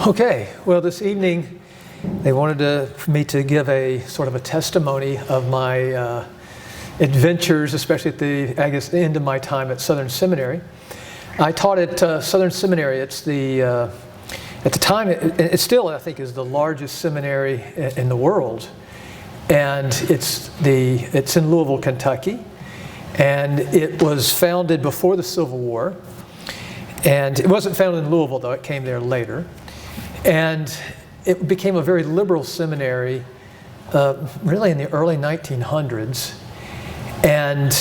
Okay, well, this evening they wanted me to give a sort of a testimony of my adventures, especially at the end of my time at Southern Seminary. I taught at Southern Seminary. It's at the time, it still, I think, is the largest seminary in the world. And it's in Louisville, Kentucky. And it was founded before the Civil War. And it wasn't founded in Louisville, though. It came there later. And it became a very liberal seminary really in the early 1900s. And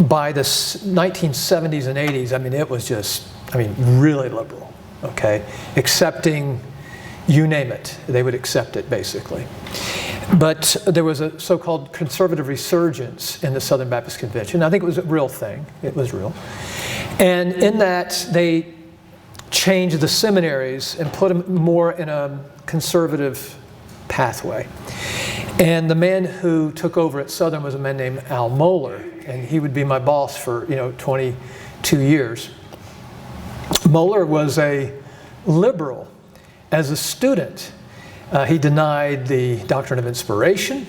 by the 1970s and 80s, I mean, it was just, really liberal, okay? Accepting, you name it, they would accept it, basically. But there was a so-called conservative resurgence in the Southern Baptist Convention. I think it was a real thing. It was real. And in that, they changed the seminaries and put them more in a conservative pathway. And the man who took over at Southern was a man named Al Mohler, and he would be my boss for 22 years. Mohler was a liberal. As a student, he denied the doctrine of inspiration.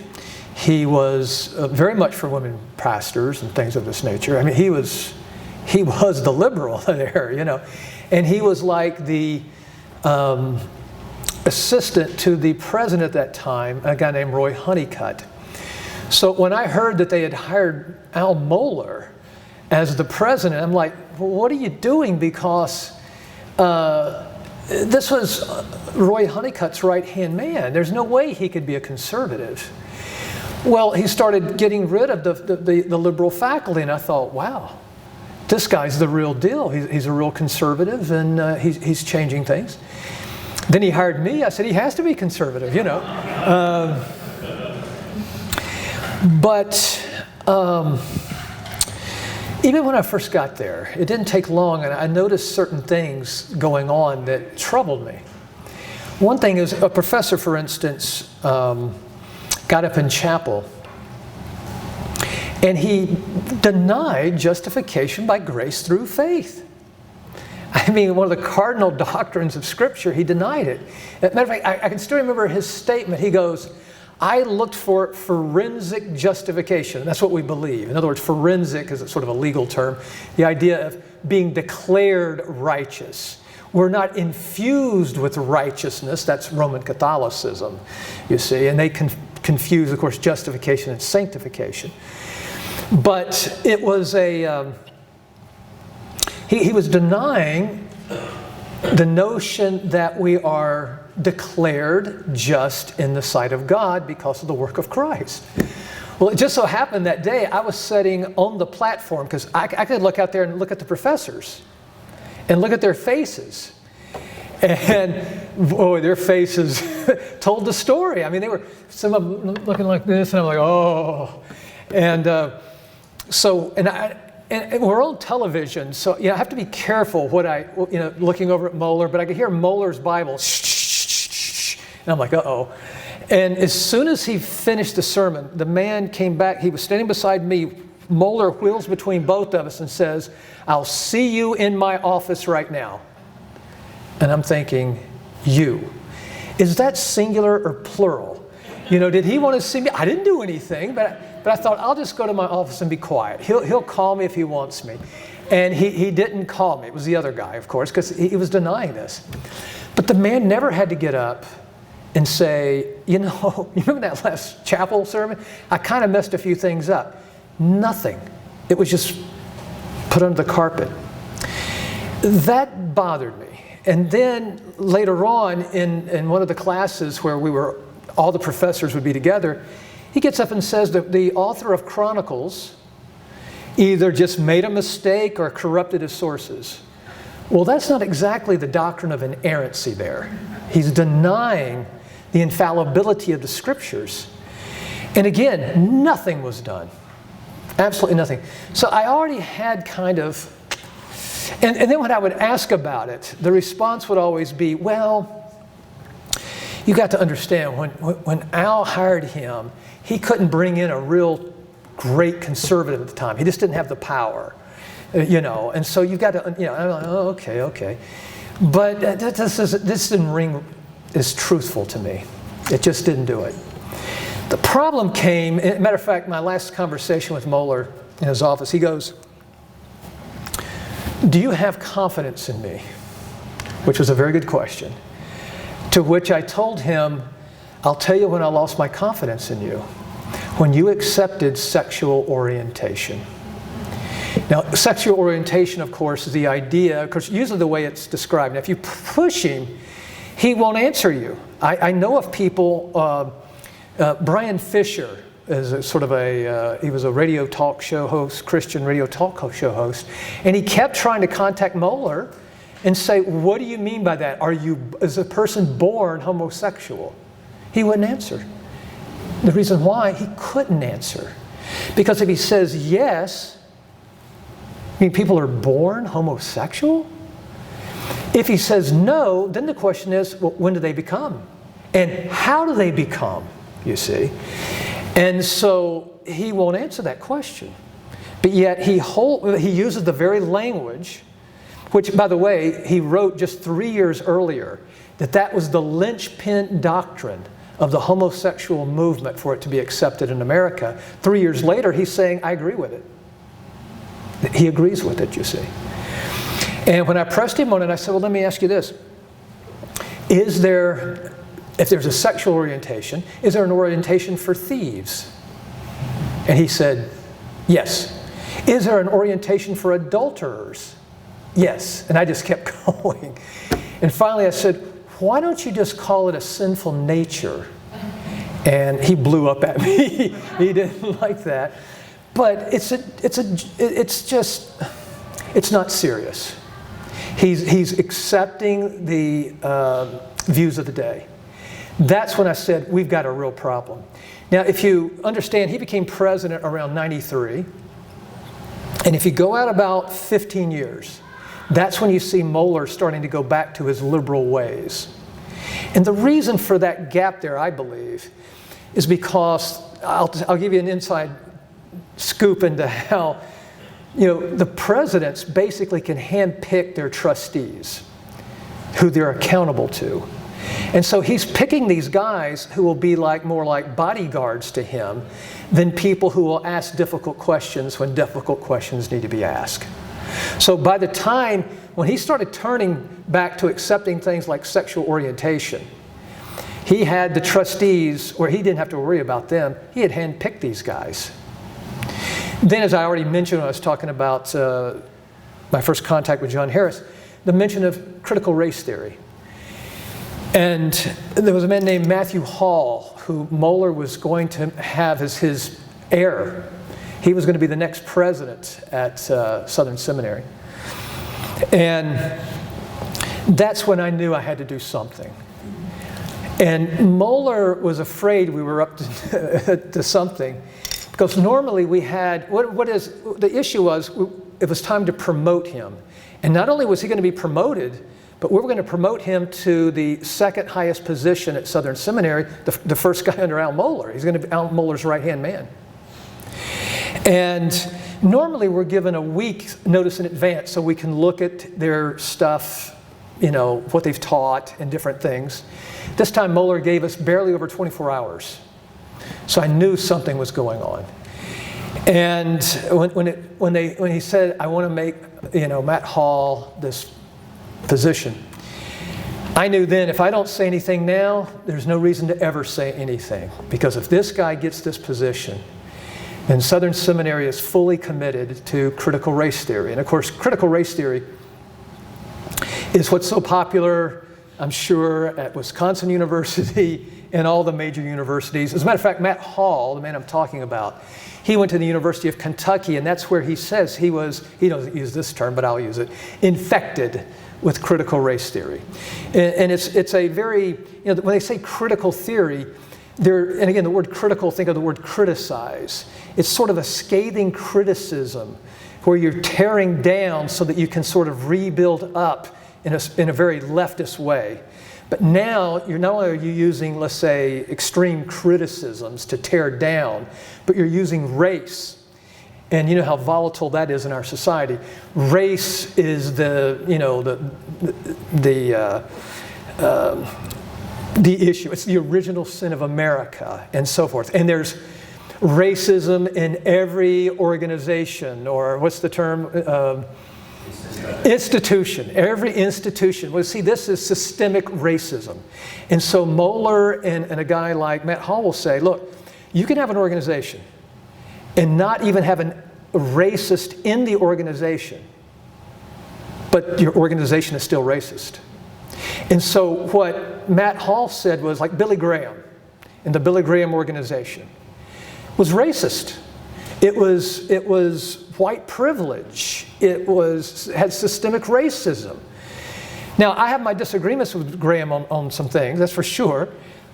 He was very much for women pastors and things of this nature. I mean, he was the liberal there, And he was like the assistant to the president at that time, a guy named Roy Honeycutt. So when I heard that they had hired Al Mohler as the president, I'm like, well, what are you doing? Because this was Roy Honeycutt's right-hand man. There's no way he could be a conservative. Well, he started getting rid of the liberal faculty, and I thought, wow, this guy's the real deal. He's a real conservative, and he's changing things. Then he hired me. I said, he has to be conservative, But even when I first got there, it didn't take long, and I noticed certain things going on that troubled me. One thing is, a professor, for instance, got up in chapel, and he denied justification by grace through faith. One of the cardinal doctrines of Scripture, he denied it. As a matter of fact, I can still remember his statement. He goes, I looked for forensic justification. That's what we believe. In other words, forensic is sort of a legal term. The idea of being declared righteous. We're not infused with righteousness. That's Roman Catholicism, you see. And they confuse, of course, justification and sanctification. But it was he was denying the notion that we are declared just in the sight of God because of the work of Christ. Well, it just so happened that day I was sitting on the platform because I could look out there and look at the professors and look at their faces. And boy, their faces told the story. They were, some of them looking like this, and I'm like, oh. And and we're on television, so I have to be careful what looking over at Mohler, but I could hear Mohler's Bible, and I'm like, uh-oh. And as soon as he finished the sermon, the man came back. He was standing beside me. Mohler wheels between both of us and says, I'll see you in my office right now. And I'm thinking, you. Is that singular or plural? Did he want to see me? I didn't do anything, but I thought, I'll just go to my office and be quiet. He'll call me if he wants me. And he didn't call me. It was the other guy, of course, because he was denying this. But the man never had to get up and say, you remember that last chapel sermon? I kind of messed a few things up. Nothing. It was just put under the carpet. That bothered me. And then later on in one of the classes where all the professors would be together, he gets up and says that the author of Chronicles either just made a mistake or corrupted his sources. Well, that's not exactly the doctrine of inerrancy there. He's denying the infallibility of the Scriptures. And again, nothing was done. Absolutely nothing. So I already had kind of... And then when I would ask about it, the response would always be, well, you got to understand, when Al hired him, he couldn't bring in a real great conservative at the time. He just didn't have the power, And so you've got to, I'm like, oh, okay. But this didn't ring as truthful to me. It just didn't do it. The problem came, matter of fact, my last conversation with Mohler in his office, he goes, "Do you have confidence in me?" Which was a very good question. To which I told him, "I'll tell you when I lost my confidence in you. When you accepted sexual orientation." Now, sexual orientation, of course, is the idea, of course, usually the way it's described. Now, if you push him, he won't answer you. I know of people, Brian Fisher is he was a radio talk show host, Christian radio talk show host, and he kept trying to contact Mohler and say, "What do you mean by that? Is a person born homosexual?" He wouldn't answer. The reason why, he couldn't answer. Because if he says yes, I mean, people are born homosexual? If he says no, then the question is, well, when do they become? And how do they become, you see? And so he won't answer that question. But yet he uses the very language, which, by the way, he wrote just 3 years earlier, that was the linchpin doctrine of the homosexual movement for it to be accepted in America. 3 years later, he's saying, "I agree with it." He agrees with it, you see. And when I pressed him on it, I said, "Well, let me ask you this. If there's a sexual orientation, is there an orientation for thieves?" And he said, "Yes." "Is there an orientation for adulterers?" "Yes." And I just kept going. And finally I said, "Why don't you just call it a sinful nature?" And he blew up at me. He didn't like that. But it's not serious. He's accepting the views of the day. That's when I said, we've got a real problem. Now, if you understand, he became president around 93. And if you go out about 15 years, that's when you see Mohler starting to go back to his liberal ways. And the reason for that gap there, I believe, is because, I'll give you an inside scoop into how, the presidents basically can handpick their trustees, who they're accountable to. And so he's picking these guys who will be more like bodyguards to him than people who will ask difficult questions when difficult questions need to be asked. So by the time when he started turning back to accepting things like sexual orientation, he had the trustees where he didn't have to worry about them. He had handpicked these guys. Then, as I already mentioned when I was talking about my first contact with John Harris, the mention of critical race theory. And there was a man named Matthew Hall who Mohler was going to have as his heir. He was going to be the next president at Southern Seminary. And that's when I knew I had to do something. And Mohler was afraid we were up to something. Because normally we had, the issue was, it was time to promote him. And not only was he going to be promoted, but we were going to promote him to the second highest position at Southern Seminary, the first guy under Al Mohler. He's going to be Al Mohler's right-hand man. And normally we're given a week's notice in advance so we can look at their stuff, what they've taught and different things. This time Mohler gave us barely over 24 hours. So I knew something was going on. And when he said, "I want to make Matt Hall this position," I knew then if I don't say anything now, there's no reason to ever say anything. Because if this guy gets this position, then Southern Seminary is fully committed to critical race theory. And of course, critical race theory is what's so popular, I'm sure, at Wisconsin University and all the major universities. As a matter of fact, Matt Hall, the man I'm talking about, he went to the University of Kentucky, and that's where he says he doesn't use this term, but I'll use it, infected with critical race theory. And it's a very, when they say critical theory, and again, the word critical, think of the word criticize. It's sort of a scathing criticism where you're tearing down so that you can sort of rebuild up in a very leftist way. But now, not only are you using, let's say, extreme criticisms to tear down, but you're using race And you know how volatile that is in our society. Race is the issue. It's the original sin of America, and so forth. And there's racism in every organization, or what's the term? Institution. Every institution. Well, see, this is systemic racism. And so Mohler and a guy like Matt Hall will say, look, you can have an organization and not even have a racist in the organization, but your organization is still racist. And so what Matt Hall said was, like Billy Graham and the Billy Graham organization was racist. It was white privilege. It had systemic racism. Now, I have my disagreements with Graham on some things, that's for sure,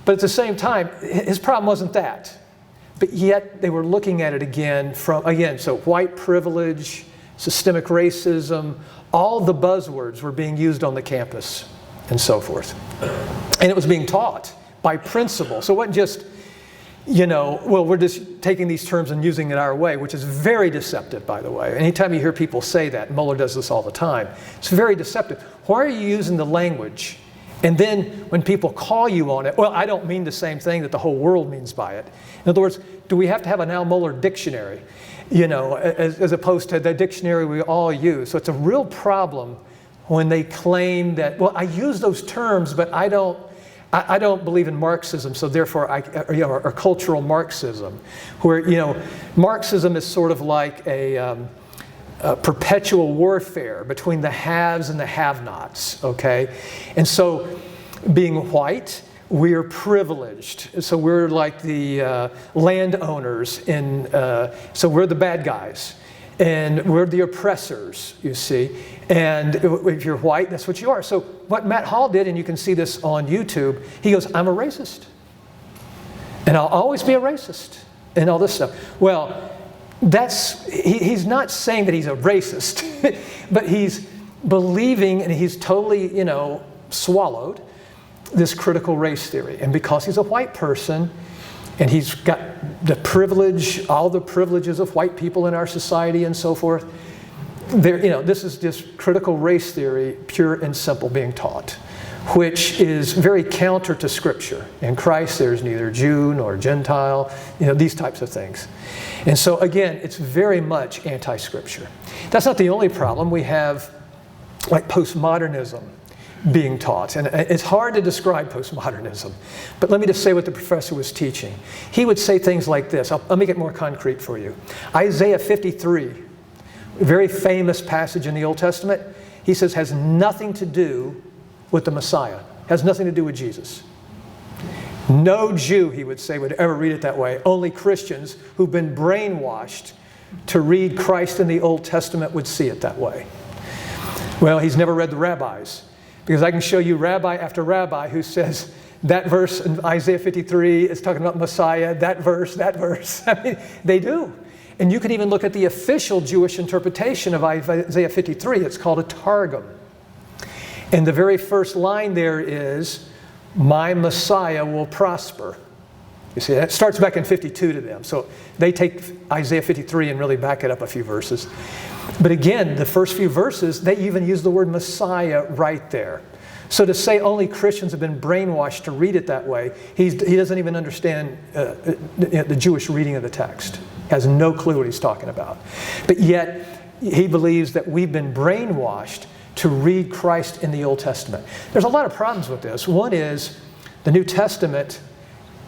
but at the same time, his problem wasn't that. But yet, they were looking at it again so white privilege, systemic racism, all the buzzwords were being used on the campus and so forth. And it was being taught by principle. So it wasn't just, we're just taking these terms and using it our way, which is very deceptive, by the way. Anytime you hear people say that, Mohler does this all the time, it's very deceptive. Why are you using the language? And then when people call you on it, well, I don't mean the same thing that the whole world means by it. In other words, do we have to have a now Mohler dictionary, as opposed to the dictionary we all use? So it's a real problem when they claim that, well, I use those terms, but I don't believe in Marxism, so therefore, or cultural Marxism, where Marxism is sort of like a perpetual warfare between the haves and the have-nots. Okay, and so being white, we're privileged, so we're like the landowners, so we're the bad guys, and we're the oppressors. You see. And if you're white, that's what you are. So what Matt Hall did, and you can see this on YouTube, he goes, I'm a racist. And I'll always be a racist. And all this stuff. Well, he's not saying that he's a racist, but he's believing, and he's totally, swallowed this critical race theory. And because he's a white person, and he's got the privilege, all the privileges of white people in our society and so forth, this is just critical race theory, pure and simple, being taught, which is very counter to Scripture. In Christ, there's neither Jew nor Gentile, these types of things. And so, again, it's very much anti-Scripture. That's not the only problem. We have, like, postmodernism being taught. And it's hard to describe postmodernism. But let me just say what the professor was teaching. He would say things like this. I'll make it more concrete for you. Isaiah 53. A very famous passage in the Old Testament, he says, has nothing to do with the Messiah, has nothing to do with Jesus. No Jew, he would say, would ever read it that way. Only Christians who've been brainwashed to read Christ in the Old Testament would see it that way. Well, he's never read the rabbis, because I can show you rabbi after rabbi who says that verse in Isaiah 53 is talking about Messiah, that verse. I mean, they do. And you can even look at the official Jewish interpretation of Isaiah 53. It's called a Targum. And the very first line there is, my Messiah will prosper. You see, that starts back in 52 to them. So they take Isaiah 53 and really back it up a few verses. But again, the first few verses, they even use the word Messiah right there. So to say only Christians have been brainwashed to read it that way, he doesn't even understand the Jewish reading of the text. Has no clue what he's talking about. But yet, he believes that we've been brainwashed to read Christ in the Old Testament. There's a lot of problems with this. One is the New Testament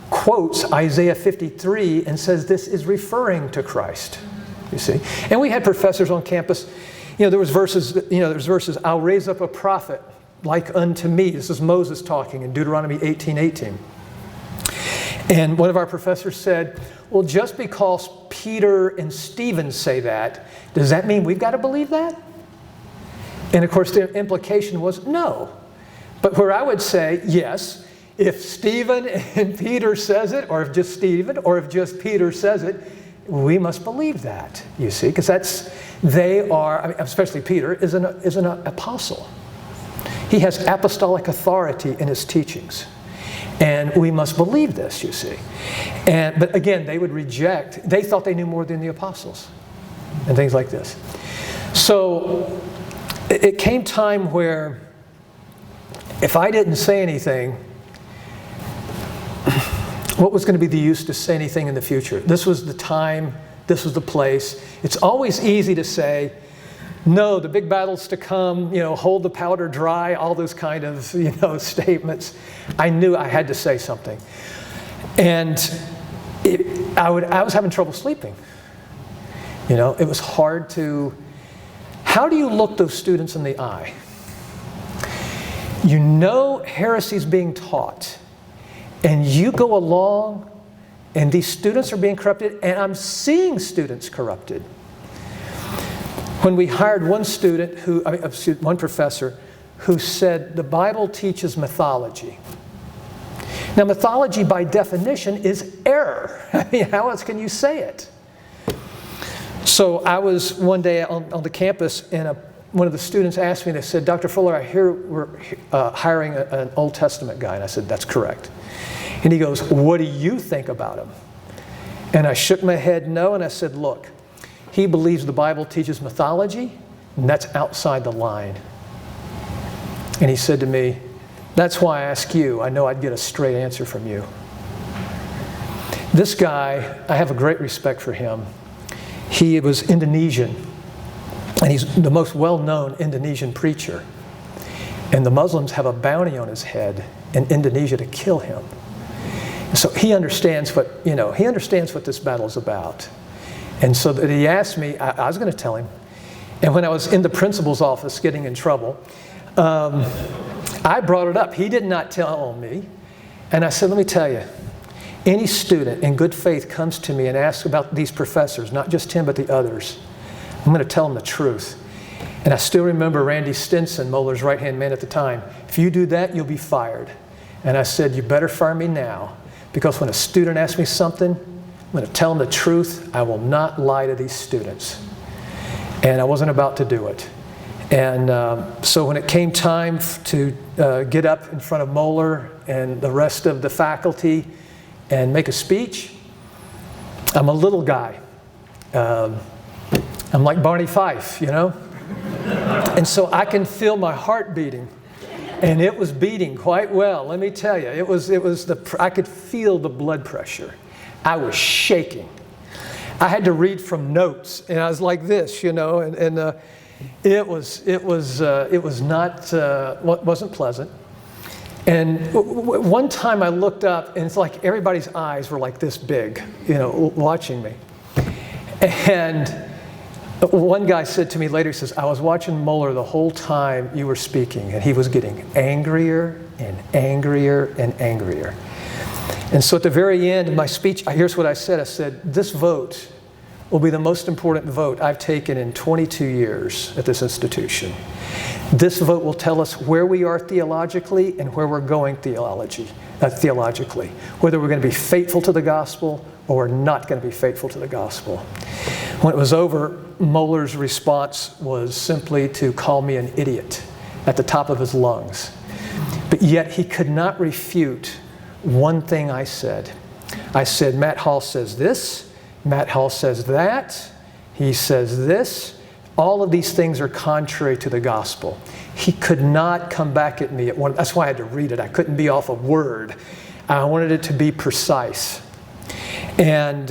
quotes Isaiah 53 and says this is referring to Christ. You see? And we had professors on campus, there was verses, I'll raise up a prophet like unto me. This is Moses talking in Deuteronomy 18:18. And one of our professors said, well, just because Peter and Stephen say that, does that mean we've got to believe that? And of course, the implication was no. But where I would say, yes, if Stephen and Peter says it, or if just Stephen, or if just Peter says it, we must believe that, you see, because especially Peter, is an apostle. He has apostolic authority in his teachings. And we must believe this, you see. But again, they would reject. They thought they knew more than the apostles. and things like this. So it came time where if I didn't say anything, what was going to be the use to say anything in the future? This was the time, this was the place. It's always easy to say, no, the big battle's to come, hold the powder dry, all those kind of, statements. I knew I had to say something. And I was having trouble sleeping. It was hard to, how do you look those students in the eye? Heresy's being taught. And you go along, and these students are being corrupted, and I'm seeing students corrupted. When we hired one one professor, who said the Bible teaches mythology. Now, mythology by definition is error. How else can you say it? So I was one day on the campus, and one of the students asked me, they said, Dr. Fuller, I hear we're hiring an Old Testament guy. And I said, that's correct. And he goes, what do you think about him? And I shook my head no, and I said, look, he believes the Bible teaches mythology, and that's outside the line. And he said to me, that's why I ask you. I know I'd get a straight answer from you. This guy, I have a great respect for him. He was Indonesian, and he's the most well-known Indonesian preacher. And the Muslims have a bounty on his head in Indonesia to kill him. So he understands what this battle is about. And so that he asked me, I was going to tell him. And when I was in the principal's office getting in trouble, I brought it up. He did not tell me. And I said, let me tell you, any student in good faith comes to me and asks about these professors, not just him, but the others, I'm going to tell them the truth. And I still remember Randy Stinson, Mohler's right-hand man at the time. If you do that, you'll be fired. And I said, you better fire me now. Because when a student asks me something, I'm going to tell them the truth. I will not lie to these students. And I wasn't about to do it. And so when it came time to get up in front of Mohler and the rest of the faculty and make a speech, I'm a little guy. I'm like Barney Fife, And so I can feel my heart beating. And it was beating quite well, let me tell you. I could feel the blood pressure. I was shaking. I had to read from notes, and I was like this, it wasn't pleasant. And one time I looked up, and it's like everybody's eyes were like this big, watching me. And one guy said to me later, he says, I was watching Mohler the whole time you were speaking, and he was getting angrier and angrier and angrier. And so at the very end of my speech, here's what I said. I said, this vote will be the most important vote I've taken in 22 years at this institution. This vote will tell us where we are theologically and where we're going theologically. Whether we're going to be faithful to the gospel or we're not going to be faithful to the gospel. When it was over, Mohler's response was simply to call me an idiot at the top of his lungs. But yet he could not refute one thing I said. I said, Matt Hall says this, Matt Hall says that, he says this. All of these things are contrary to the gospel. He could not come back at me. That's why I had to read it. I couldn't be off a word. I wanted it to be precise. And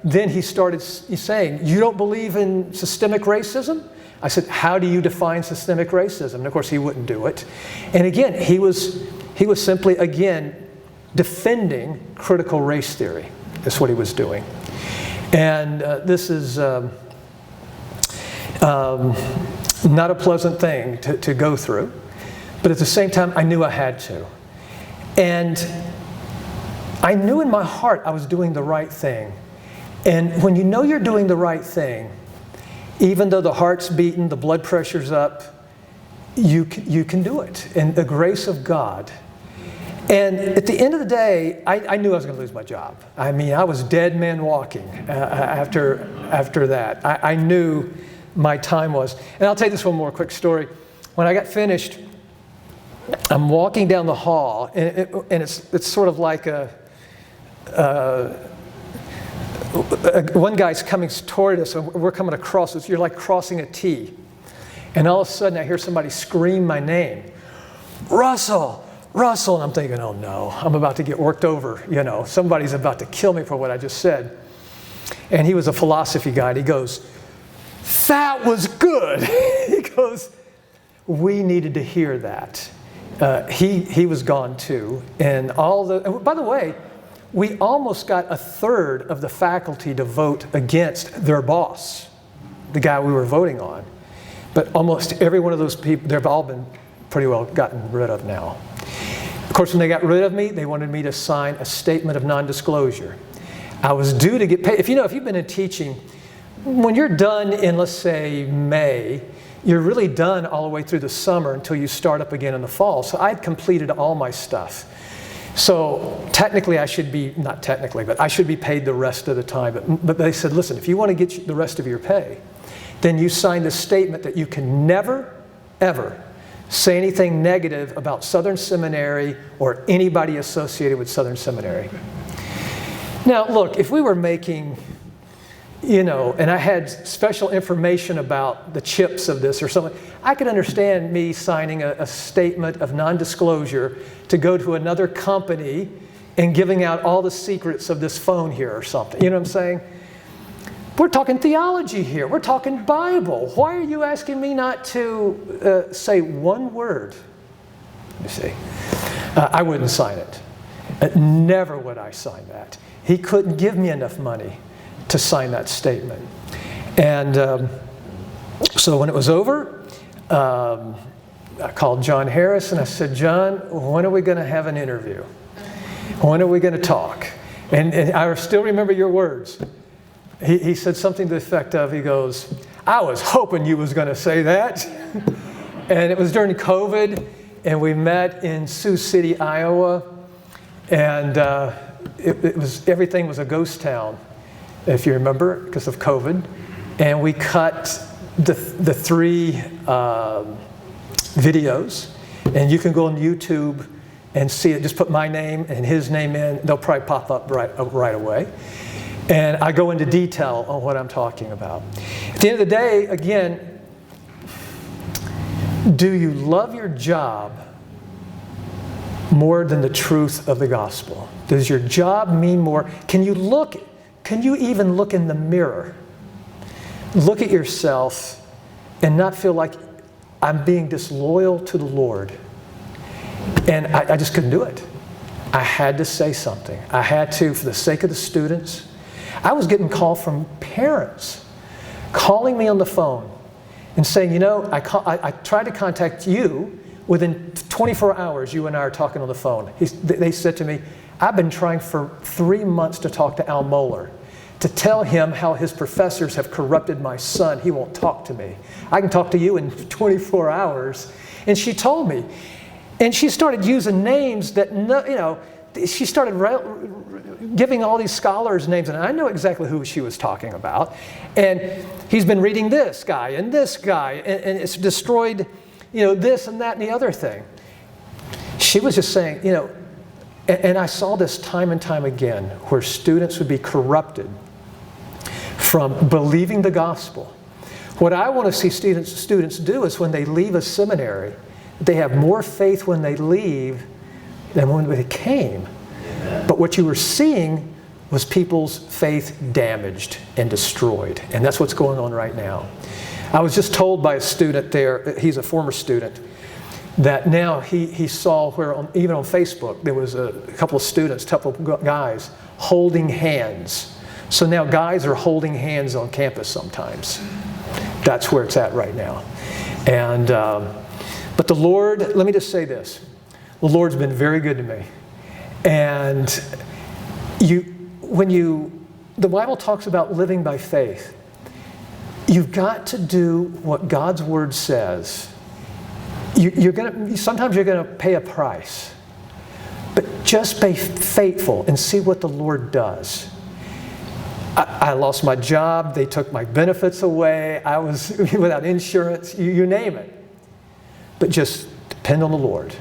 then he started saying, you don't believe in systemic racism? I said, how do you define systemic racism? And of course, he wouldn't do it. And again, he was simply, again, defending critical race theory. That's what he was doing. And this is not a pleasant thing to go through. But at the same time, I knew I had to. And I knew in my heart I was doing the right thing. And when you know you're doing the right thing, even though the heart's beating, the blood pressure's up, you can do it. And the grace of God. And at the end of the day, I knew I was going to lose my job. I mean, I was dead man walking after that. I knew my time was. And I'll tell you this one more quick story. When I got finished, I'm walking down the hall, and it's sort of like one guy's coming toward us, and we're coming across us. You're like crossing a T. And all of a sudden, I hear somebody scream my name. Russell, Russell. And I'm thinking, oh no, I'm about to get worked over. You know, somebody's about to kill me for what I just said. And he was a philosophy guy. And he goes, that was good. He goes, we needed to hear that. He was gone too. And by the way, we almost got a third of the faculty to vote against their boss, the guy we were voting on. But almost every one of those people, they've all been pretty well gotten rid of now. Of course, when they got rid of me, they wanted me to sign a statement of non-disclosure. I was due to get paid. If you've been in teaching, when you're done in, let's say, May, you're really done all the way through the summer until you start up again in the fall. So I'd completed all my stuff. So technically I should be, not technically, but I should be paid the rest of the time. But they said, listen, if you want to get the rest of your pay, then you sign this statement that you can never, ever say anything negative about Southern Seminary or anybody associated with Southern Seminary. Now, look, if we were making, and I had special information about the chips of this or something, I could understand me signing a statement of non-disclosure to go to another company and giving out all the secrets of this phone here or something. You know what I'm saying? We're talking theology here. We're talking Bible. Why are you asking me not to say one word? You see, I wouldn't sign it. Never would I sign that. He couldn't give me enough money to sign that statement. And so when it was over, I called John Harris and I said, John, when are we going to have an interview? When are we going to talk? And I still remember your words. He said something to the effect of, he goes, I was hoping you was going to say that. And it was during COVID, and we met in Sioux City, Iowa, and everything was a ghost town, if you remember, because of COVID. And we cut the 3 videos, and you can go on YouTube and see it. Just put my name and his name in. They'll probably pop up right away. And I go into detail on what I'm talking about. At the end of the day, again, do you love your job more than the truth of the gospel? Does your job mean more? Can you even look in the mirror, look at yourself, and not feel like I'm being disloyal to the Lord? And I just couldn't do it. I had to say something. I had to, for the sake of the students. I was getting calls from parents calling me on the phone and saying, I tried to contact you. Within 24 hours, you and I are talking on the phone. They said to me, I've been trying for 3 months to talk to Al Mohler, to tell him how his professors have corrupted my son. He won't talk to me. I can talk to you in 24 hours. And she told me. And she started using names that, she started giving all these scholars names, and I know exactly who she was talking about. And he's been reading this guy, and it's destroyed, this and that and the other thing. She was just saying, and I saw this time and time again, where students would be corrupted from believing the gospel. What I want to see students do is when they leave a seminary, they have more faith when they leave than when they came. But what you were seeing was people's faith damaged and destroyed. And that's what's going on right now. I was just told by a student there, he's a former student, that now he saw where, even on Facebook, there was a couple of students, a couple of guys holding hands. So now guys are holding hands on campus sometimes. That's where it's at right now. And but the Lord, let me just say this. The Lord's been very good to me. And the Bible talks about living by faith. You've got to do what God's Word says. Sometimes you're going to pay a price. But just be faithful and see what the Lord does. I lost my job. They took my benefits away. I was without insurance. You name it. But just depend on the Lord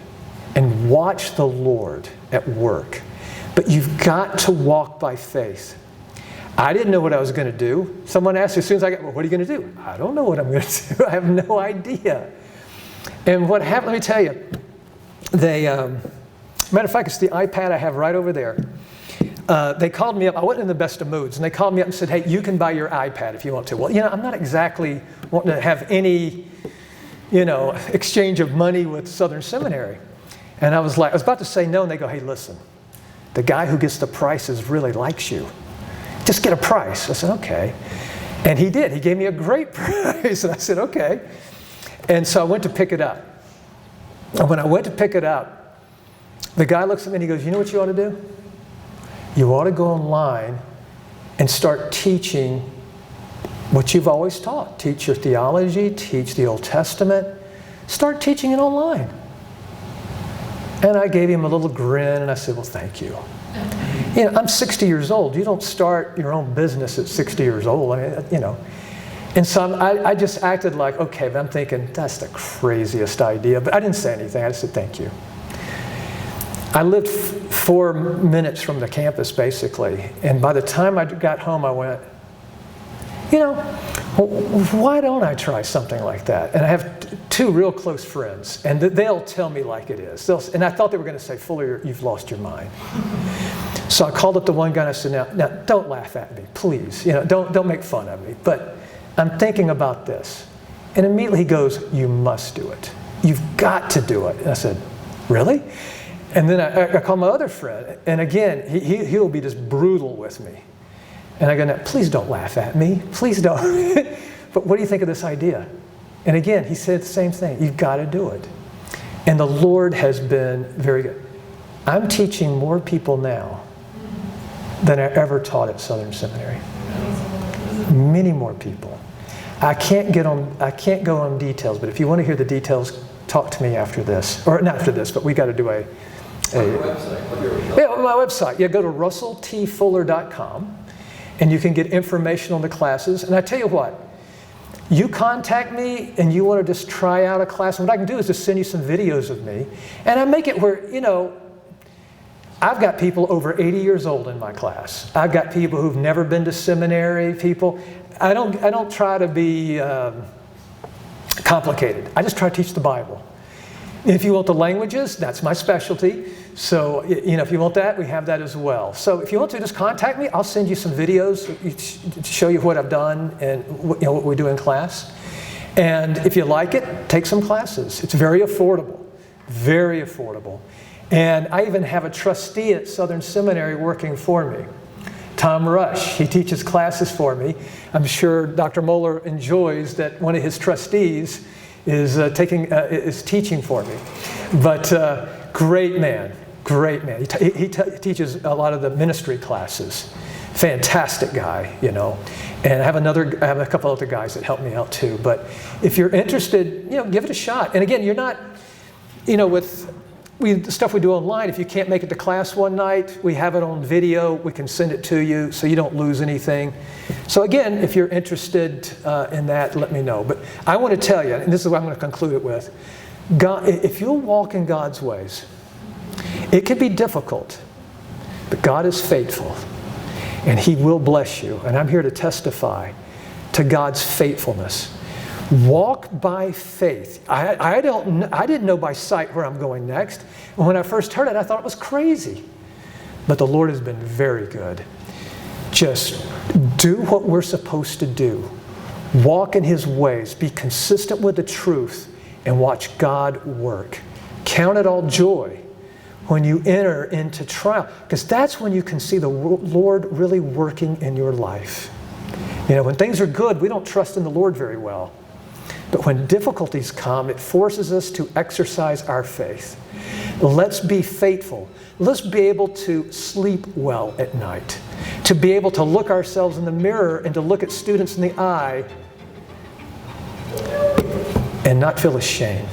and watch the Lord at work. But you've got to walk by faith. I didn't know what I was going to do. Someone asked me as soon as I got, well, what are you going to do? I don't know what I'm going to do. I have no idea. And what happened, let me tell you, matter of fact, it's the iPad I have right over there. They called me up. I wasn't in the best of moods. And they called me up and said, hey, you can buy your iPad if you want to. Well, I'm not exactly wanting to have any, exchange of money with Southern Seminary. And I was about to say no. And they go, hey, listen, the guy who gets the prices really likes you. Just get a price. I said, okay. And he did. He gave me a great price. And I said, okay. And so I went to pick it up. And when I went to pick it up, the guy looks at me and he goes, you know what you ought to do? You ought to go online and start teaching what you've always taught. Teach your theology, teach the Old Testament. Start teaching it online. And I gave him a little grin and I said, well, thank you. I'm 60 years old. You don't start your own business at 60 years old. And so I just acted like, okay, but I'm thinking, that's the craziest idea. But I didn't say anything. I just said, thank you. I lived 4 minutes from the campus, basically. And by the time I got home, I went, why don't I try something like that? And I have 2 real close friends, and they'll tell me like it is. And I thought they were going to say, Fuller, you've lost your mind. So I called up the one guy and I said, now don't laugh at me, please. Don't make fun of me. But I'm thinking about this. And immediately he goes, you must do it. You've got to do it. And I said, really? And then I called my other friend. And again, he'll be just brutal with me. And I go, now, please don't laugh at me. Please don't. But what do you think of this idea? And again, he said the same thing. You've got to do it. And the Lord has been very good. I'm teaching more people now than I ever taught at Southern Seminary. Many more people. I can't go on details, but if you want to hear the details, talk to me after this. Or not after this, but we got to do my website. Yeah, go to russelltfuller.com and you can get information on the classes. And I tell you what, you contact me and you want to just try out a class, what I can do is just send you some videos of me. And I make it where, I've got people over 80 years old in my class. I've got people who've never been to seminary, people. I don't try to be complicated. I just try to teach the Bible. If you want the languages, that's my specialty. So, if you want that, we have that as well. So if you want to, just contact me. I'll send you some videos to show you what I've done and what we do in class. And if you like it, take some classes. It's very affordable. Very affordable. And I even have a trustee at Southern Seminary working for me. Tom Rush, he teaches classes for me. I'm sure Dr. Mohler enjoys that one of his trustees is teaching for me. But great man. He teaches a lot of the ministry classes. Fantastic guy, And I have a couple other guys that help me out too. But if you're interested, give it a shot. And again, you're not, with the stuff we do online, if you can't make it to class one night, we have it on video. We can send it to you so you don't lose anything. So again, if you're interested in that, let me know. But I want to tell you, and this is what I'm going to conclude it with, God, if you'll walk in God's ways, it can be difficult, but God is faithful, and He will bless you. And I'm here to testify to God's faithfulness. Walk by faith. I didn't know by sight where I'm going next. And when I first heard it, I thought it was crazy. But the Lord has been very good. Just do what we're supposed to do. Walk in His ways. Be consistent with the truth and watch God work. Count it all joy when you enter into trial, because that's when you can see the Lord really working in your life. When things are good, we don't trust in the Lord very well. But when difficulties come, it forces us to exercise our faith. Let's be faithful. Let's be able to sleep well at night. To be able to look ourselves in the mirror and to look at students in the eye and not feel ashamed.